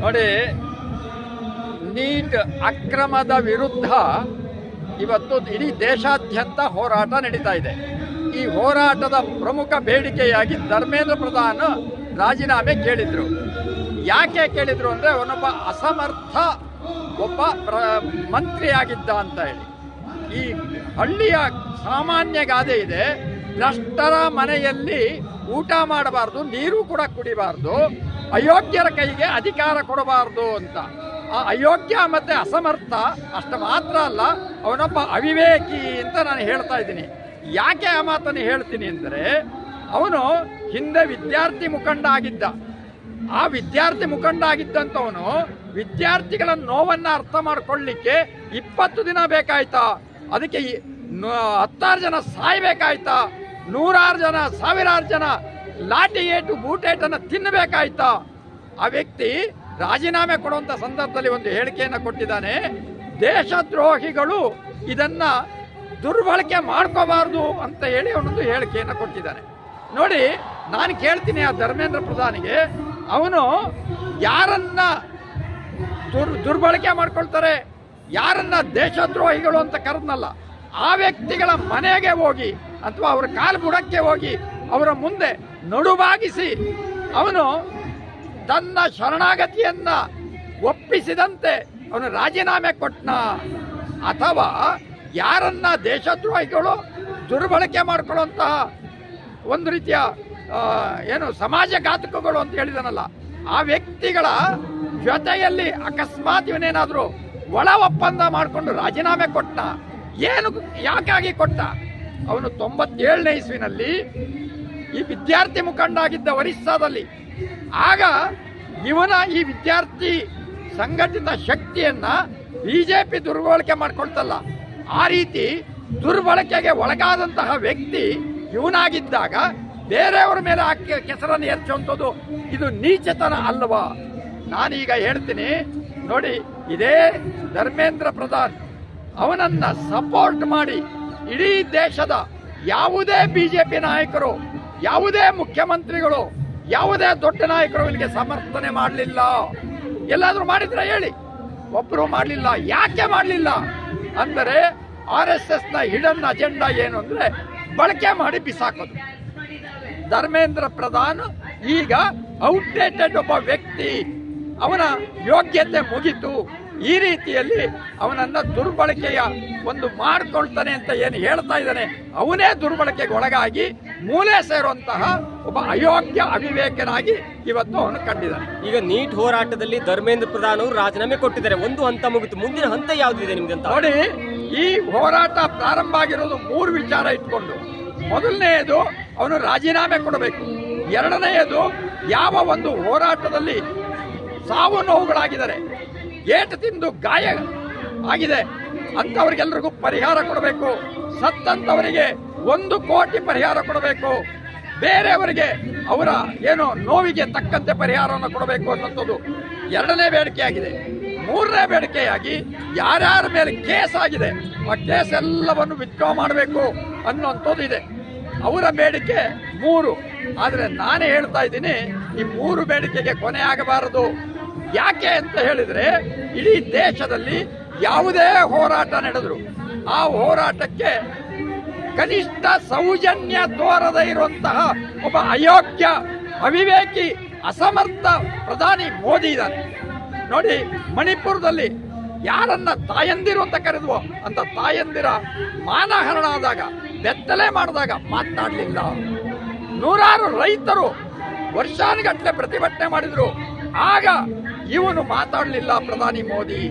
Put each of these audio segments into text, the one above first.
ನೋಡಿ, ನೀಟ್ ಅಕ್ರಮದ ವಿರುದ್ಧ ಇವತ್ತು ಇಡೀ ದೇಶಾದ್ಯಂತ ಹೋರಾಟ ನಡೀತಾ ಇದೆ. ಈ ಹೋರಾಟದ ಪ್ರಮುಖ ಬೇಡಿಕೆಯಾಗಿ ಧರ್ಮೇಂದ್ರ ಪ್ರಧಾನ್ ರಾಜೀನಾಮೆ ಕೇಳಿದ್ರು. ಯಾಕೆ ಕೇಳಿದ್ರು ಅಂದರೆ, ಅವನೊಬ್ಬ ಅಸಮರ್ಥ ಮಂತ್ರಿಯಾಗಿದ್ದ ಅಂತ ಹೇಳಿ. ಈ ಹಳ್ಳಿಯ ಸಾಮಾನ್ಯ ಗಾದೆ ಇದೆ, ಭ್ರಷ್ಟರ ಮನೆಯಲ್ಲಿ ಊಟ ಮಾಡಬಾರ್ದು, ನೀರು ಕೂಡ ಕುಡಿಬಾರ್ದು, ಅಯೋಗ್ಯರ ಕೈಗೆ ಅಧಿಕಾರ ಕೊಡಬಾರ್ದು ಅಂತ. ಆ ಅಯೋಗ್ಯ ಮತ್ತು ಅಸಮರ್ಥ ಅಷ್ಟು ಮಾತ್ರ ಅಲ್ಲ, ಅವನೊಬ್ಬ ಅವಿವೇಕಿ ಅಂತ ನಾನು ಹೇಳ್ತಾ ಇದ್ದೀನಿ. ಯಾಕೆ ಆ ಮಾತನ್ನು ಹೇಳ್ತೀನಿ ಅಂದರೆ, ಅವನು ಹಿಂದೆ ವಿದ್ಯಾರ್ಥಿ ಮುಖಂಡ ಆಗಿದ್ದ. ಆ ವಿದ್ಯಾರ್ಥಿ ಮುಖಂಡ ಆಗಿದ್ದಂಥವನು ವಿದ್ಯಾರ್ಥಿಗಳ ನೋವನ್ನು ಅರ್ಥ ಮಾಡಿಕೊಳ್ಳಿಕ್ಕೆ 20 ದಿನ ಬೇಕಾಯ್ತಾ, ಅದಕ್ಕೆ 10 ಜನ ಸಾಯ್ಬೇಕಾಯ್ತಾ, 100 ಜನ 1000 ಜನ ಲಾಠಿ ಏಟು ಬೂಟೇಟನ್ನು ತಿನ್ನಬೇಕಾಯ್ತಾ. ಆ ವ್ಯಕ್ತಿ ರಾಜೀನಾಮೆ ಕೊಡುವಂಥ ಸಂದರ್ಭದಲ್ಲಿ ಒಂದು ಹೇಳಿಕೆಯನ್ನು ಕೊಟ್ಟಿದ್ದಾನೆ, ದೇಶದ್ರೋಹಿಗಳು ಇದನ್ನ ದುರ್ಬಳಕೆ ಮಾಡ್ಕೋಬಾರ್ದು ಅಂತ ಹೇಳಿ ಅವನೊಂದು ಹೇಳಿಕೆಯನ್ನು ಕೊಟ್ಟಿದ್ದಾನೆ. ನೋಡಿ, ನಾನು ಕೇಳ್ತೀನಿ ಆ ಧರ್ಮೇಂದ್ರ ಪ್ರಧಾನಿಗೆ, ಅವನು ಯಾರನ್ನ ದುರ್ಬಳಕೆ ಮಾಡ್ಕೊಳ್ತಾರೆ, ಯಾರನ್ನ ದೇಶದ್ರೋಹಿಗಳು ಅಂತ ಕರೆದ್ನಲ್ಲ, ಆ ವ್ಯಕ್ತಿಗಳ ಮನೆಗೆ ಹೋಗಿ ಅಥವಾ ಅವರ ಕಾಲು ಬುಡಕ್ಕೆ ಹೋಗಿ ಅವರ ಮುಂದೆ ನಡುಬಾಗಿಸಿ ಅವನು ತನ್ನ ಶರಣಾಗತಿಯನ್ನ ಒಪ್ಪಿಸಿದಂತೆ ಅವನು ರಾಜೀನಾಮೆ ಕೊಟ್ಟನ, ಅಥವಾ ಯಾರನ್ನ ದೇಶದ್ರೋಹಿಗಳು ದುರ್ಬಳಕೆ ಮಾಡಿಕೊಳ್ಳುವಂತಹ ಒಂದು ರೀತಿಯ ಸಮಾಜಘಾತಕಗಳು ಅಂತ ಹೇಳಿದನಲ್ಲ, ಆ ವ್ಯಕ್ತಿಗಳ ಜೊತೆಯಲ್ಲಿ ಅಕಸ್ಮಾತ್ ಇವನೇನಾದರೂ ಒಳ ಒಪ್ಪಂದ ಮಾಡಿಕೊಂಡು ರಾಜೀನಾಮೆ ಕೊಟ್ಟನ. ಯಾಕಾಗಿ ಕೊಟ್ಟ? ಅವನು 97ನೇ ಇಸ್ವಿನಲ್ಲಿ ಈ ವಿದ್ಯಾರ್ಥಿ ಮುಖಂಡ ಆಗಿದ್ದ ಒರಿಸ್ಸಾದಲ್ಲಿ. ಆಗ ಇವನ ಈ ವಿದ್ಯಾರ್ಥಿ ಸಂಘಟಿತ ಶಕ್ತಿಯನ್ನ ಬಿಜೆಪಿ ದುರ್ಬಳಕೆ ಮಾಡ್ಕೊಳ್ತಲ್ಲ, ಆ ರೀತಿ ದುರ್ಬಳಕೆಗೆ ಒಳಗಾದಂತಹ ವ್ಯಕ್ತಿ ಇವನಾಗಿದ್ದಾಗ ಬೇರೆಯವರ ಮೇಲೆ ಕೆಸರನ್ನು ಎಚ್ಚುವಂಥದ್ದು ಇದು ನೀಚತನ ಅಲ್ವಾ? ನಾನೀಗ ಹೇಳ್ತೀನಿ ನೋಡಿ, ಇದೇ ಧರ್ಮೇಂದ್ರ ಪ್ರಧಾನ್ ಅವನನ್ನ ಸಪೋರ್ಟ್ ಮಾಡಿ ಇಡೀ ದೇಶದ ಯಾವುದೇ ಬಿಜೆಪಿ ನಾಯಕರು, ಯಾವುದೇ ಮುಖ್ಯಮಂತ್ರಿಗಳು, ಯಾವುದೇ ದೊಡ್ಡ ನಾಯಕರು ಇವನಿಗೆ ಸಮರ್ಥನೆ ಮಾಡಲಿಲ್ಲ. ಎಲ್ಲಾದರೂ ಮಾಡಿದ್ರೆ ಹೇಳಿ, ಒಬ್ಬರು ಮಾಡಲಿಲ್ಲ. ಯಾಕೆ ಮಾಡಲಿಲ್ಲ ಅಂದರೆ, RSSನ ಹಿಡನ್ ಅಜೆಂಡಾ ಏನು ಅಂದರೆ ಬಳಕೆ ಮಾಡಿ ಬಿಸಾಕೋದು. ಧರ್ಮೇಂದ್ರ ಪ್ರಧಾನ್ ಈಗ ಔಟ್ಡೇಟೆಡ್ ಒಬ್ಬ ವ್ಯಕ್ತಿ, ಅವನ ಯೋಗ್ಯತೆ ಮುಗಿತು. ಈ ರೀತಿಯಲ್ಲಿ ಅವನನ್ನ ದುರ್ಬಳಕೆಯ ಒಂದು ಮಾಡ್ಕೊಳ್ತಾನೆ ಅಂತ ಏನು ಹೇಳ್ತಾ ಇದ್ದಾನೆ, ಅವನೇ ದುರ್ಬಳಕೆಗೆ ಒಳಗಾಗಿ ಮೂಲೆ ಸೇರುವಂತಹ ಒಬ್ಬ ಅಯೋಗ್ಯ ಅವಿವೇಕನಾಗಿ ಇವತ್ತು ಅವನು ಕಂಡಿದ್ದಾನೆ. ಈಗ ನೀಟ್ ಹೋರಾಟದಲ್ಲಿ ಧರ್ಮೇಂದ್ರ ಪ್ರಧಾನ್ ಅವರು ರಾಜೀನಾಮೆ ಕೊಟ್ಟಿದ್ದಾರೆ, ಒಂದು ಹಂತ ಮುಗಿತು. ಮುಂದಿನ ಹಂತ ಯಾವುದಿದೆ ನಿಮ್ಗೆ ಅಂತ ನೋಡಿ. ಈ ಹೋರಾಟ ಪ್ರಾರಂಭ ಆಗಿರೋದು 3 ವಿಚಾರ ಇಟ್ಕೊಂಡು. ಮೊದಲನೆಯದು, ಅವನು ರಾಜೀನಾಮೆ ಕೊಡಬೇಕು. ಎರಡನೆಯದು, ಯಾವ ಒಂದು ಹೋರಾಟದಲ್ಲಿ ಸಾವು ನೋವುಗಳಾಗಿದ್ದಾರೆ, ಏಟು ತಿಂದು ಗಾಯ ಆಗಿದೆ ಅಂತವರಿಗೆಲ್ಲರಿಗೂ ಪರಿಹಾರ ಕೊಡಬೇಕು. ಸತ್ತಂತವರಿಗೆ 1 ಕೋಟಿ ಪರಿಹಾರ ಕೊಡಬೇಕು. ಬೇರೆಯವರಿಗೆ ಅವರ ನೋವಿಗೆ ತಕ್ಕಂತೆ ಪರಿಹಾರವನ್ನು ಕೊಡಬೇಕು ಅನ್ನೋಂಥದ್ದು ಎರಡನೇ ಬೇಡಿಕೆಯಾಗಿದೆ. ಮೂರನೇ ಬೇಡಿಕೆಯಾಗಿ ಯಾರ್ಯಾರ ಮೇಲೆ ಕೇಸ್ ಆಗಿದೆ ಆ ಕೇಸ್ ಎಲ್ಲವನ್ನು ವಿತ್ಡ್ರಾ ಮಾಡಬೇಕು ಅನ್ನೋಂಥದ್ದು ಇದೆ. ಅವರ ಬೇಡಿಕೆ 3. ಆದರೆ ನಾನೇ ಹೇಳ್ತಾ ಇದ್ದೀನಿ, ಈ 3 ಬೇಡಿಕೆಗೆ ಕೊನೆ ಆಗಬಾರದು. ಯಾಕೆ ಅಂತ ಹೇಳಿದರೆ, ಇಡೀ ದೇಶದಲ್ಲಿ ಯಾವುದೇ ಹೋರಾಟ ನಡೆದ್ರು ಆ ಹೋರಾಟಕ್ಕೆ ಕನಿಷ್ಠ ಸೌಜನ್ಯ ತೋರದೇ ಇರುವಂತಹ ಒಬ್ಬ ಅಯೋಗ್ಯ, ಅವಿವೇಕಿ, ಅಸಮರ್ಥ ಪ್ರಧಾನಿ ಮೋದಿ ಇದ್ದಾನೆ. ನೋಡಿ, ಮಣಿಪುರದಲ್ಲಿ ಯಾರನ್ನ ತಾಯಂದಿರು ಅಂತ ಕರೆದ್ವೋ ಅಂತ ತಾಯಂದಿರ ಮಾನಹರಣ ಆದಾಗ, ಬೆತ್ತಲೆ ಮಾಡಿದಾಗ ಮಾತನಾಡಲಿಲ್ಲ. 100 ರೈತರು ವರ್ಷಾನುಗಟ್ಟಲೆ ಪ್ರತಿಭಟನೆ ಮಾಡಿದ್ರು, ಆಗ ಇವನು ಮಾತಾಡಲಿಲ್ಲ ಪ್ರಧಾನಿ ಮೋದಿ.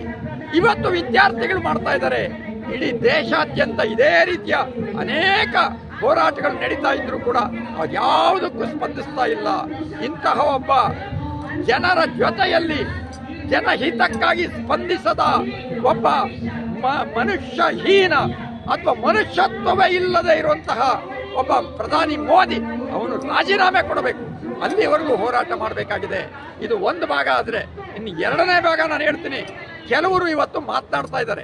ಇವತ್ತು ವಿದ್ಯಾರ್ಥಿಗಳು ಮಾಡ್ತಾ ಇದ್ದಾರೆ. ಇಡೀ ದೇಶಾದ್ಯಂತ ಇದೇ ರೀತಿಯ ಅನೇಕ ಹೋರಾಟಗಳು ನಡೀತಾ ಇದ್ರು ಕೂಡ ಯಾವುದಕ್ಕೂ ಸ್ಪಂದಿಸ್ತಾ ಇಲ್ಲ. ಇಂತಹ ಒಬ್ಬ ಜನರ ಜೊತೆಯಲ್ಲಿ ಜನಹಿತಕ್ಕಾಗಿ ಸ್ಪಂದಿಸದ ಒಬ್ಬ ಮನುಷ್ಯಹೀನ ಅಥವಾ ಮನುಷ್ಯತ್ವವೇ ಇಲ್ಲದೆ ಇರುವಂತಹ ಒಬ್ಬ ಪ್ರಧಾನಿ ಮೋದಿ, ಅವನು ರಾಜೀನಾಮೆ ಕೊಡಬೇಕು. ಅಲ್ಲಿವರೆಗೂ ಹೋರಾಟ ಮಾಡಬೇಕಾಗಿದೆ. ಇದು ಒಂದು ಭಾಗ. ಆದರೆ ಇನ್ನು ಎರಡನೇ ಭಾಗ ನಾನು ಹೇಳ್ತೀನಿ. ಕೆಲವರು ಇವತ್ತು ಮಾತನಾಡ್ತಾ ಇದ್ದಾರೆ.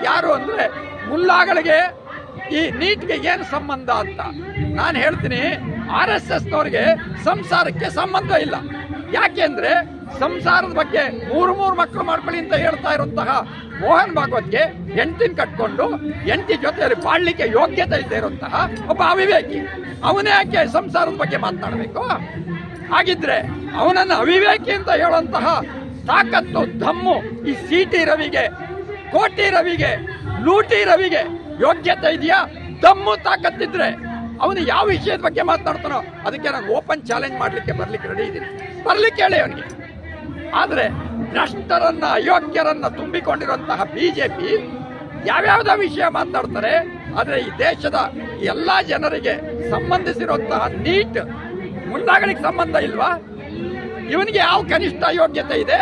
ಯಾರು ಅಂದರೆ, ಮುಲ್ಲಾಗಳಿಗೆ ಈ ನೀಟ್ಗೆ ಏನು ಸಂಬಂಧ ಅಂತ. ನಾನು ಹೇಳ್ತೀನಿ, RSSನವ್ರಿಗೆ ಸಂಸಾರಕ್ಕೆ ಸಂಬಂಧ ಇಲ್ಲ. ಯಾಕೆ ಅಂದರೆ ಸಂಸಾರದ ಬಗ್ಗೆ ಮೂರು ಮಕ್ಕಳು ಮಾಡ್ಕೊಳ್ಳಿ ಅಂತ ಹೇಳ್ತಾ ಇರುವಂತಹ ಮೋಹನ್ ಭಾಗವತ್ಗೆ ಹೆಂಡತಿನ ಕಟ್ಕೊಂಡು ಹೆಂಡತಿ ಜೊತೆಯಲ್ಲಿ ಬಾಳ್ಲಿಕ್ಕೆ ಯೋಗ್ಯತೆ ಇದ್ದೇ ಇರುವಂತಹ ಒಬ್ಬ ಅವಿವೇಕಿ ಅವನೇ ಯಾಕೆ ಸಂಸಾರದ ಬಗ್ಗೆ ಮಾತನಾಡಬೇಕು? ಹಾಗಿದ್ರೆ ಅವನನ್ನು ಅವಿವೇಕಿ ಅಂತ ಹೇಳುವಂತಹ ತಾಕತ್ತು ದಮ್ಮು ಈ ಸಿಟಿ ರವಿಗೆ, ಕೋಟಿ ರವಿಗೆ, ಲೂಟಿ ರವಿಗೆ ಯೋಗ್ಯತೆ ಇದೆಯಾ? ದಮ್ಮು ತಾಕತ್ತಿದ್ರೆ ಅವನು ಯಾವ ವಿಷಯದ ಬಗ್ಗೆ ಮಾತನಾಡ್ತಾನೋ ಅದಕ್ಕೆ ನಾನು ಓಪನ್ ಚಾಲೆಂಜ್ ಮಾಡ್ಲಿಕ್ಕೆ ಬರ್ಲಿಕ್ಕೆ ರೆಡಿ ಇದ್ದೀನಿ. ಬರ್ಲಿಕ್ಕೆ ಹೇಳಿ ಅವನಿಗೆ. ಆದರೆ ಭ್ರಷ್ಟರನ್ನ ಅಯೋಗ್ಯರನ್ನ ತುಂಬಿಕೊಂಡಿರುವಂತಹ ಬಿಜೆಪಿ ಯಾವ್ಯಾವುದೋ ವಿಷಯ ಮಾತನಾಡ್ತಾರೆ. ಆದರೆ ಈ ದೇಶದ ಎಲ್ಲ ಜನರಿಗೆ ಸಂಬಂಧಿಸಿರುವಂತಹ ನೀಟ್ ಮುಂದಾಗಲಿಕ್ಕೆ ಸಂಬಂಧ ಇಲ್ವಾ? ಇವನಿಗೆ ಯಾವ ಕನಿಷ್ಠ ಯೋಗ್ಯತೆ ಇದೆ?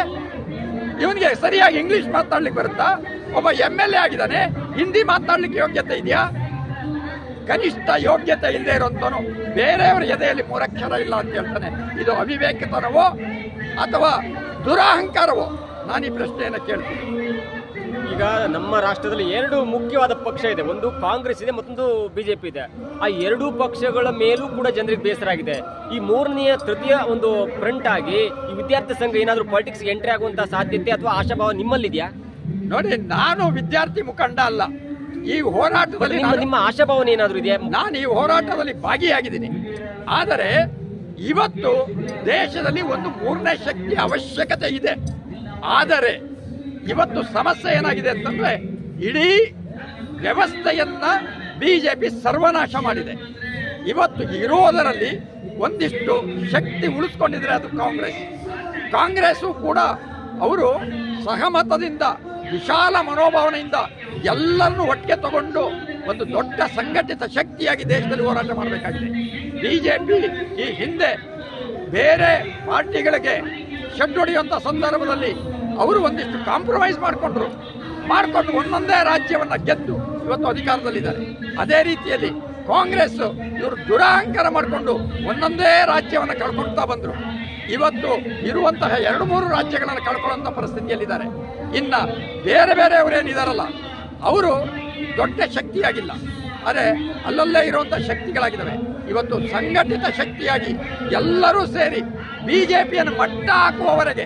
ಇವನಿಗೆ ಸರಿಯಾಗಿ ಇಂಗ್ಲಿಷ್ ಮಾತಾಡ್ಲಿಕ್ಕೆ ಬರುತ್ತಾ? ಒಬ್ಬ MLA ಆಗಿದ್ದಾನೆ, ಹಿಂದಿ ಮಾತಾಡ್ಲಿಕ್ಕೆ ಯೋಗ್ಯತೆ ಇದೆಯಾ? ಕನಿಷ್ಠ ಯೋಗ್ಯತೆ ಇಲ್ಲದೆ ಇರುವಂತವನು ಬೇರೆಯವರ ಎದೆಯಲ್ಲಿ 3 ಅಕ್ಷರ ಇಲ್ಲ ಅಂತ ಹೇಳ್ತಾನೆ. ಇದು ಅವಿವೇಕತನವೋ ಅಥವಾ ದುರಹಂಕಾರವೋ? ನಾನು ಈ ಪ್ರಶ್ನೆಯನ್ನು ಕೇಳ್ತೀನಿ. ಈಗ ನಮ್ಮ ರಾಷ್ಟ್ರದಲ್ಲಿ 2 ಮುಖ್ಯವಾದ ಪಕ್ಷ ಇದೆ, ಒಂದು ಕಾಂಗ್ರೆಸ್ ಇದೆ, ಮತ್ತೊಂದು ಬಿಜೆಪಿ ಇದೆ. ಆ 2 ಪಕ್ಷಗಳ ಮೇಲೂ ಕೂಡ ಜನರಿಗೆ ಬೇಸರ ಆಗಿದೆ. ಈ ತೃತೀಯ ಒಂದು ಫ್ರಂಟ್ ಆಗಿ ಈ ವಿದ್ಯಾರ್ಥಿ ಸಂಘ ಏನಾದರೂ ಪಾಲಿಟಿಕ್ಸ್ ಎಂಟ್ರಿ ಆಗುವಂತಹ ಸಾಧ್ಯತೆ ಅಥವಾ ಆಶಾಭಾವ ನಿಮ್ಮಲ್ಲಿದೆಯಾ? ನೋಡಿ, ನಾನು ವಿದ್ಯಾರ್ಥಿ ಮುಖಂಡ ಅಲ್ಲ. ಈ ಹೋರಾಟದಲ್ಲಿ ನಿಮ್ಮ ಆಶಾಭಾವನೆ ಏನಾದರೂ ಇದೆಯಾ? ನಾನು ಈ ಹೋರಾಟದಲ್ಲಿ ಭಾಗಿಯಾಗಿದ್ದೀನಿ. ಆದರೆ ಇವತ್ತು ದೇಶದಲ್ಲಿ ಒಂದು 3ನೇ ಶಕ್ತಿ ಅವಶ್ಯಕತೆ ಇದೆ. ಆದರೆ ಇವತ್ತು ಸಮಸ್ಯೆ ಏನಾಗಿದೆ ಅಂತಂದ್ರೆ ಇಡೀ ವ್ಯವಸ್ಥೆಯನ್ನ ಬಿಜೆಪಿ ಸರ್ವನಾಶ ಮಾಡಿದೆ. ಇವತ್ತು ಇರುವುದರಲ್ಲಿ ಒಂದಿಷ್ಟು ಶಕ್ತಿ ಉಳಿಸ್ಕೊಂಡಿದ್ರೆ ಅದು ಕಾಂಗ್ರೆಸ್ಸು ಕೂಡ ಅವರು ಸಹಮತದಿಂದ ವಿಶಾಲ ಮನೋಭಾವನೆಯಿಂದ ಎಲ್ಲರನ್ನೂ ಒಟ್ಟಿಗೆ ತಗೊಂಡು ಒಂದು ದೊಡ್ಡ ಸಂಘಟಿತ ಶಕ್ತಿಯಾಗಿ ದೇಶದಲ್ಲಿ ಹೋರಾಟ ಮಾಡಬೇಕಾಗಿದೆ. ಬಿಜೆಪಿ ಈ ಹಿಂದೆ ಬೇರೆ ಪಾರ್ಟಿಗಳಿಗೆ ಹೊಡೆಯುವಂಥ ಸಂದರ್ಭದಲ್ಲಿ ಅವರು ಒಂದಿಷ್ಟು ಕಾಂಪ್ರಮೈಸ್ ಮಾಡಿಕೊಂಡು ಒಂದೊಂದೇ ರಾಜ್ಯವನ್ನು ಗೆದ್ದು ಇವತ್ತು ಅಧಿಕಾರದಲ್ಲಿದ್ದಾರೆ. ಅದೇ ರೀತಿಯಲ್ಲಿ ಕಾಂಗ್ರೆಸ್ ಇವರು ದುರಹಂಕಾರ ಮಾಡಿಕೊಂಡು ಒಂದೊಂದೇ ರಾಜ್ಯವನ್ನು ಕಳ್ಕೊಳ್ತಾ ಬಂದರು. ಇವತ್ತು ಇರುವಂತಹ 2-3 ರಾಜ್ಯಗಳನ್ನು ಕಳ್ಕೊಳ್ಳುವಂಥ ಪರಿಸ್ಥಿತಿಯಲ್ಲಿದ್ದಾರೆ. ಇನ್ನು ಬೇರೆಯವರೇನಿದಾರಲ್ಲ ಅವರು ದೊಡ್ಡ ಶಕ್ತಿಯಾಗಿಲ್ಲ, ಆದರೆ ಅಲ್ಲಲ್ಲೇ ಇರುವಂಥ ಶಕ್ತಿಗಳಾಗಿದ್ದಾವೆ. ಇವತ್ತು ಸಂಘಟಿತ ಶಕ್ತಿಯಾಗಿ ಎಲ್ಲರೂ ಸೇರಿ ಬಿಜೆಪಿಯನ್ನು ಮಟ್ಟ ಹಾಕುವವರೆಗೆ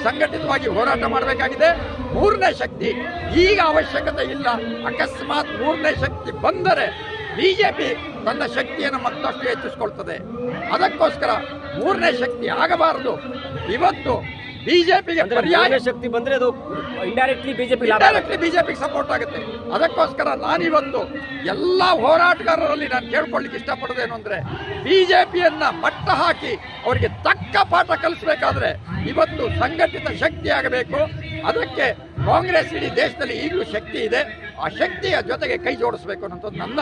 ಸಂಘಟಿತವಾಗಿ ಹೋರಾಟ ಮಾಡಬೇಕಾಗಿದೆ. 3ನೇ ಶಕ್ತಿ ಈಗ ಅವಶ್ಯಕತೆ ಇಲ್ಲ. ಅಕಸ್ಮಾತ್ 3ನೇ ಶಕ್ತಿ ಬಂದರೆ ಬಿಜೆಪಿ ತನ್ನ ಶಕ್ತಿಯನ್ನು ಮತ್ತಷ್ಟು ಹೆಚ್ಚಿಸಿಕೊಳ್ತದೆ. ಅದಕ್ಕೋಸ್ಕರ 3ನೇ ಶಕ್ತಿ ಆಗಬಾರದು. ಇವತ್ತು ಬಿಜೆಪಿಗೆ ಪರ್ಯಾಯ ಶಕ್ತಿ ಬಂದ್ರೆ ಅದು ಇಂಡೈರೆಕ್ಟ್ಲಿ ಬಿಜೆಪಿಗೆ ಸಪೋರ್ಟ್ ಆಗುತ್ತೆ. ಅದಕ್ಕೋಸ್ಕರ ನಾನಿವತ್ತು ಎಲ್ಲ ಹೋರಾಟಗಾರರಲ್ಲಿ ನಾನು ಕೇಳ್ಕೊಳ್ಳಿಕ್ಕೆ ಇಷ್ಟಪಡೋದೇನು ಅಂದ್ರೆ ಬಿಜೆಪಿಯನ್ನ ಮಟ್ಟ ಹಾಕಿ ಅವರಿಗೆ ತಕ್ಕ ಪಾಠ ಕಲಿಸಬೇಕಾದ್ರೆ ಇವತ್ತು ಸಂಘಟಿತ ಶಕ್ತಿ ಆಗಬೇಕು. ಅದಕ್ಕೆ ಕಾಂಗ್ರೆಸ್ ಇಡೀ ದೇಶದಲ್ಲಿ ಈಗಲೂ ಶಕ್ತಿ ಇದೆ. ಆ ಶಕ್ತಿಯ ಜೊತೆಗೆ ಕೈ ಜೋಡಿಸಬೇಕು ಅನ್ನೋದು ನನ್ನ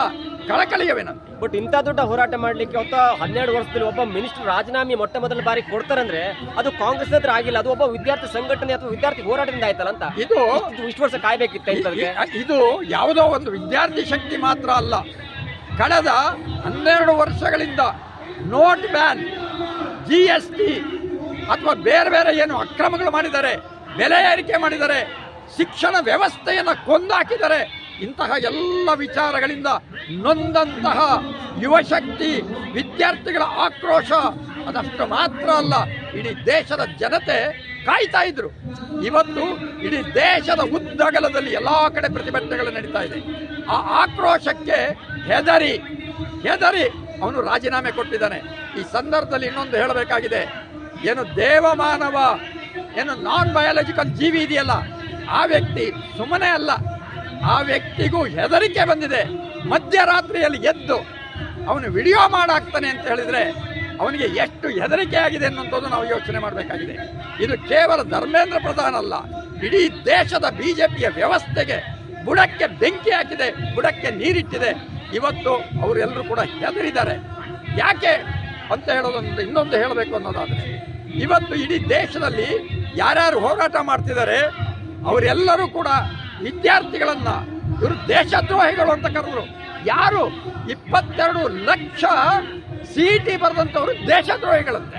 ಕಳಕಳಿಯ ವಿನಂತಿ. ಬಟ್ ಇಂಥ ದೊಡ್ಡ ಹೋರಾಟ ಮಾಡಲಿಕ್ಕೆ 12 ವರ್ಷದಲ್ಲಿ ಒಬ್ಬ ಮಿನಿಸ್ಟರ್ ರಾಜೀನಾಮೆ ಮೊದಲ ಬಾರಿ ಕೊಡ್ತಾರಂದ್ರೆ ಅದು ಕಾಂಗ್ರೆಸ್ ಹತ್ರ ಆಗಿಲ್ಲ, ಅದು ಒಬ್ಬ ವಿದ್ಯಾರ್ಥಿ ಸಂಘಟನೆ ಅಥವಾ ವಿದ್ಯಾರ್ಥಿ ಹೋರಾಟದಿಂದ ಆಯ್ತಲ್ಲ ಅಂತ. ಇದು ಇಷ್ಟು ವರ್ಷ ಕಾಯ್ಬೇಕಿತ್ತು. ಇದು ಯಾವುದೋ ಒಂದು ವಿದ್ಯಾರ್ಥಿ ಶಕ್ತಿ ಮಾತ್ರ ಅಲ್ಲ. ಕಳೆದ 12 ವರ್ಷಗಳಿಂದ ನೋಟ್ ಬ್ಯಾನ್, GST ಅಥವಾ ಬೇರೆ ಏನು ಅಕ್ರಮಗಳು ಮಾಡಿದ್ದಾರೆ, ಬೆಲೆ ಏರಿಕೆ ಮಾಡಿದ್ದಾರೆ, ಶಿಕ್ಷಣ ವ್ಯವಸ್ಥೆಯನ್ನು ಕೊಂದಾಕಿದ್ದಾರೆ. ಇಂತಹ ಎಲ್ಲ ವಿಚಾರಗಳಿಂದ ನೊಂದಂತಹ ಯುವಶಕ್ತಿ, ವಿದ್ಯಾರ್ಥಿಗಳ ಆಕ್ರೋಶ ಅದಷ್ಟು ಮಾತ್ರ ಅಲ್ಲ, ಇಡೀ ದೇಶದ ಜನತೆ ಕಾಯ್ತಾ ಇದ್ರು. ಇವತ್ತು ಇಡೀ ದೇಶದ ಉದ್ದಗಲದಲ್ಲಿ ಎಲ್ಲ ಕಡೆ ಪ್ರತಿಭಟನೆಗಳು ನಡೀತಾ ಇದೆ. ಆ ಆಕ್ರೋಶಕ್ಕೆ ಹೆದರಿ ಅವನು ರಾಜೀನಾಮೆ ಕೊಟ್ಟಿದ್ದಾನೆ. ಈ ಸಂದರ್ಭದಲ್ಲಿ ಇನ್ನೊಂದು ಹೇಳಬೇಕಾಗಿದೆ. ಏನು ದೇವಮಾನವ, ಏನು ನಾನ್ ಬಯಾಲಜಿಕಲ್ ಜೀವಿ ಇದೆಯಲ್ಲ, ಆ ವ್ಯಕ್ತಿ ಸುಮ್ಮನೆ ಅಲ್ಲ, ಆ ವ್ಯಕ್ತಿಗೂ ಹೆದರಿಕೆ ಬಂದಿದೆ. ಮಧ್ಯರಾತ್ರಿಯಲ್ಲಿ ಎದ್ದು ಅವನು ವಿಡಿಯೋ ಮಾಡಾಕ್ತಾನೆ ಅಂತ ಹೇಳಿದ್ರೆ ಅವನಿಗೆ ಎಷ್ಟು ಹೆದರಿಕೆ ಆಗಿದೆ ಅನ್ನೋದು ನಾವು ಯೋಚನೆ ಮಾಡಬೇಕಾಗಿದೆ. ಇದು ಕೇವಲ ಧರ್ಮೇಂದ್ರ ಪ್ರಧಾನ್ ಅಲ್ಲ, ಇಡೀ ದೇಶದ ಬಿಜೆಪಿಯ ವ್ಯವಸ್ಥೆಗೆ ಬುಡಕ್ಕೆ ಬೆಂಕಿ ಹಾಕಿದೆ, ಬುಡಕ್ಕೆ ನೀರಿಟ್ಟಿದೆ. ಇವತ್ತು ಅವರೆಲ್ಲರೂ ಕೂಡ ಹೆದರಿದ್ದಾರೆ. ಯಾಕೆ ಅಂತ ಹೇಳೋದೊಂದು ಇನ್ನೊಂದು ಹೇಳಬೇಕು ಅನ್ನೋದಾದರೆ, ಇವತ್ತು ಇಡೀ ದೇಶದಲ್ಲಿ ಯಾರ್ಯಾರು ಹೋರಾಟ ಮಾಡ್ತಿದ್ದಾರೆ ಅವರೆಲ್ಲರೂ ಕೂಡ ವಿದ್ಯಾರ್ಥಿಗಳನ್ನ ಇವರು ದೇಶದ್ರೋಹಿಗಳು ಅಂತ ಕರೆದ್ರು. ಯಾರು 22 ಲಕ್ಷ CET ಬರೆದಂಥವರು ದೇಶದ್ರೋಹಿಗಳಂತೆ.